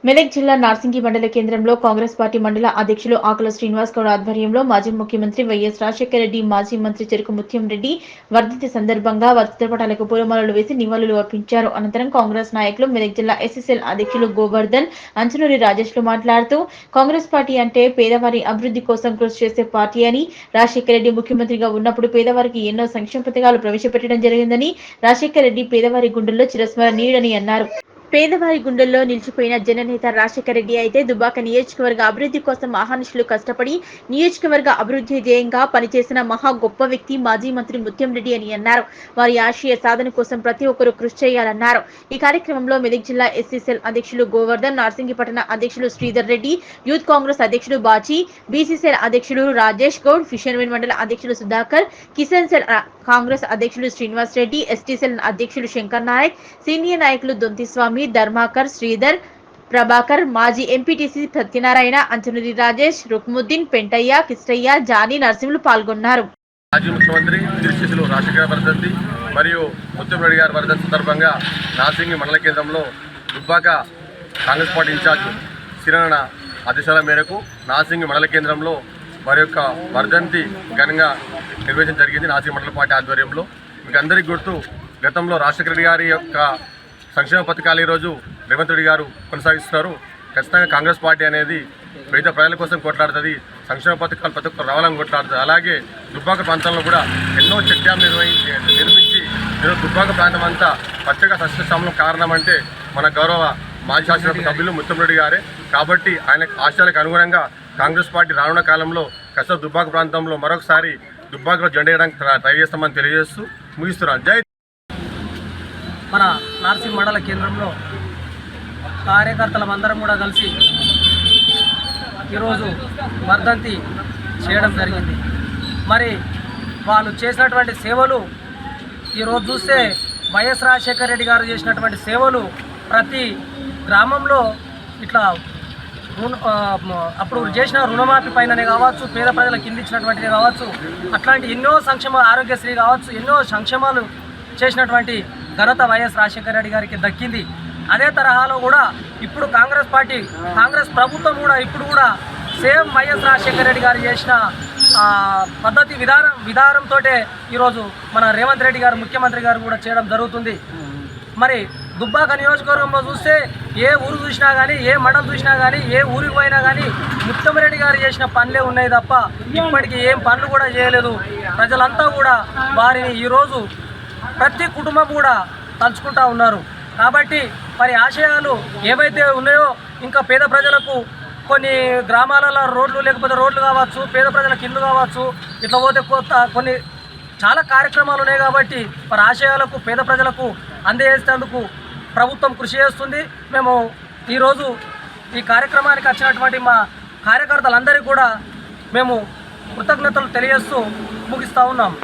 మెదక్ జిల్లా నార్సింగి మండల కేంద్రంలో కాంగ్రెస్ పార్టీ మండల అధ్యక్షులు ఆకుల శ్రీనివాస్ గౌడ్ ఆధ్వర్యంలో మాజీ ముఖ్యమంత్రి వైఎస్ రాజశేఖర రెడ్డి, మాజీ మంత్రి చెరుకు ముత్యం రెడ్డి వర్ధంతి సందర్భంగా వారి చిత్రపటాలకు పూలమాలలు వేసి నివాళులు అర్పించారు. అనంతరం కాంగ్రెస్ నాయకులు మెదక్ జిల్లా ఎస్ఎస్ఎల్ అధ్యక్షులు గోవర్ధన్, అంచనూరి రాజేష్లు మాట్లాడుతూ కాంగ్రెస్ పార్టీ అంటే పేదవారి అభివృద్ధి కోసం కృషి చేసే పార్టీ అని, రాజశేఖర రెడ్డి ముఖ్యమంత్రిగా ఉన్నప్పుడు పేదవారికి ఎన్నో సంక్షేమ పథకాలు ప్రవేశపెట్టడం జరిగిందని, రాజశేఖర రెడ్డి పేదవారి గుండెల్లో చిరస్మరణీయుడని అన్నారు. పేదవారి గుండెల్లో నిలిచిపోయిన జననేత రాజశేఖర రెడ్డి అయితే దుబ్బాక నియోజకవర్గ అభివృద్ధి కోసం మహానుషులు కష్టపడి నియోజకవర్గ అభివృద్ధి ధ్యేయంగా పనిచేసిన మహా గొప్ప వ్యక్తి మాజీ మంత్రి ముత్యం రెడ్డి అని అన్నారు. వారి ఆశయ సాధన కోసం ప్రతి ఒక్కరూ కృషి చేయాలన్నారు. ఈ కార్యక్రమంలో మెదక్ జిల్లా ఎస్సీసీఎల్ అధ్యక్షులు గోవర్ధన్, నార్సింగి పట్టణ అధ్యక్షులు శ్రీధర్ రెడ్డి, యూత్ కాంగ్రెస్ అధ్యక్షుడు బాచి, బీసీసీఎల్ అధ్యక్షుడు రాజేష్ గౌడ్, ఫిషర్మెన్ మండల అధ్యక్షులు సుధాకర్, కిసాన్ సెల్ కాంగ్రెస్ అధ్యక్షులు శ్రీనివాస్ రెడ్డి, ఎస్టీసీఎల్ అధ్యక్షులు శంకర్ నాయక్, సీనియర్ నాయకులు దొంతిస్వామి, ధర్మాకర్, శ్రీధర్, ప్రభాకర్, మాజీ ఎంపీటీసీ సత్యనారాయణ, అంచనూరి రాజేష్, రుక్ముద్దీన్, పెంటయ్య, కిష్టయ్య, జానీ, నరసింహులు పాల్గొన్నారు. మాజీ ముఖ్యమంత్రి తిరుచిలో రాజశేఖర వర్ధంతి మరియు ముత్యం రెడ్డి గారి వర్ధంతి సందర్భంగా నార్సింగి మండల కేంద్రంలో దుబ్బాక కాంగ్రెస్ పార్టీ ఇన్ఛార్జ్ శ్రీరణ ఆదేశాల మేరకు నార్సింగి మండల కేంద్రంలో వారి యొక్క వర్ధంతి ఘనంగా నిర్వహించడం జరిగింది. నార్సింగి మండల పార్టీ ఆధ్వర్యంలో మీకు అందరికీ గుర్తు, గతంలో రాజశేఖర రెడ్డి గారి యొక్క సంక్షేమ పథకాలు ఈరోజు రేవంత్ రెడ్డి గారు కొనసాగిస్తున్నారు. ఖచ్చితంగా కాంగ్రెస్ పార్టీ అనేది పేద ప్రజల కోసం కొట్లాడుతుంది, సంక్షేమ పథకాలు ప్రతి ఒక్కరు రావాలని కొట్లాడుతుంది. అలాగే దుబ్బాక ప్రాంతంలో కూడా ఎన్నో చెక్ డ్యామ్ నిర్మించి ఈరోజు దుబ్బాక ప్రాంతం అంతా పచ్చగా సస్యశ్యామలం కారణం అంటే మన గౌరవ మాజీ శాసనసభ సభ్యులు ముత్యం రెడ్డి గారే. కాబట్టి ఆయన ఆశయాలకు అనుగుణంగా కాంగ్రెస్ పార్టీ రానున్న కాలంలో ఖచ్చితంగా దుబ్బాక ప్రాంతంలో మరొకసారి దుబ్బాకలో జెండా వేయడానికి ట్రై చేస్తామని తెలియజేస్తూ ముగిస్తున్నాను. జై. మన నార్సింగ్ మండల కేంద్రంలో కార్యకర్తలందరం కూడా కలిసి ఈరోజు వర్ధంతి చేయడం జరిగింది. మరి వాళ్ళు చేసినటువంటి సేవలు ఈరోజు చూస్తే వైఎస్ రాజశేఖర రెడ్డి గారు చేసినటువంటి సేవలు ప్రతి గ్రామంలో ఇట్లా అప్పుడు చేసిన రుణమాఫీ పైననే కావచ్చు, పేద ప్రజలకు కింద ఇచ్చినటువంటిది కావచ్చు, అట్లాంటి ఎన్నో సంక్షేమ ఆరోగ్యశ్రీ కావచ్చు, ఎన్నో సంక్షేమాలు చేసినటువంటి ఘనత వైఎస్ రాజశేఖర రెడ్డి గారికి దక్కింది. అదే తరహాలో కూడా ఇప్పుడు కాంగ్రెస్ ప్రభుత్వం కూడా ఇప్పుడు కూడా సేమ్ వైఎస్ రాజశేఖర రెడ్డి గారు చేసిన పద్ధతి విధానంతో ఈరోజు మన రేవంత్ రెడ్డి గారు ముఖ్యమంత్రి గారు కూడా చేయడం జరుగుతుంది. మరి దుబ్బాక నియోజకవర్గంలో చూస్తే ఏ ఊరు చూసినా కానీ, ఏ మండలం చూసినా కానీ, ఏ ఊరికి పోయినా కానీ ముత్యం రెడ్డి గారు చేసిన పనులే ఉన్నాయి తప్ప ఇప్పటికీ ఏం పనులు కూడా చేయలేదు. ప్రజలంతా కూడా వారిని ఈరోజు ప్రతి కుటుంబం కూడా తలుచుకుంటూ ఉన్నారు. కాబట్టి మరి ఆశయాలు ఏవైతే ఉన్నాయో ఇంకా పేద ప్రజలకు కొన్ని గ్రామాలలో రోడ్లు లేకపోతే రోడ్లు కావచ్చు, పేద ప్రజలకు ఇల్లు కావచ్చు, ఇట్లా పోతే కొన్ని చాలా కార్యక్రమాలు ఉన్నాయి. కాబట్టి మరి ఆశయాలకు పేద ప్రజలకు అందజేసేందుకు ప్రభుత్వం కృషి చేస్తుంది. మేము ఈరోజు ఈ కార్యక్రమానికి వచ్చినటువంటి మా కార్యకర్తలందరికీ కూడా మేము కృతజ్ఞతలు తెలియజేస్తూ ముగిస్తూ ఉన్నాం.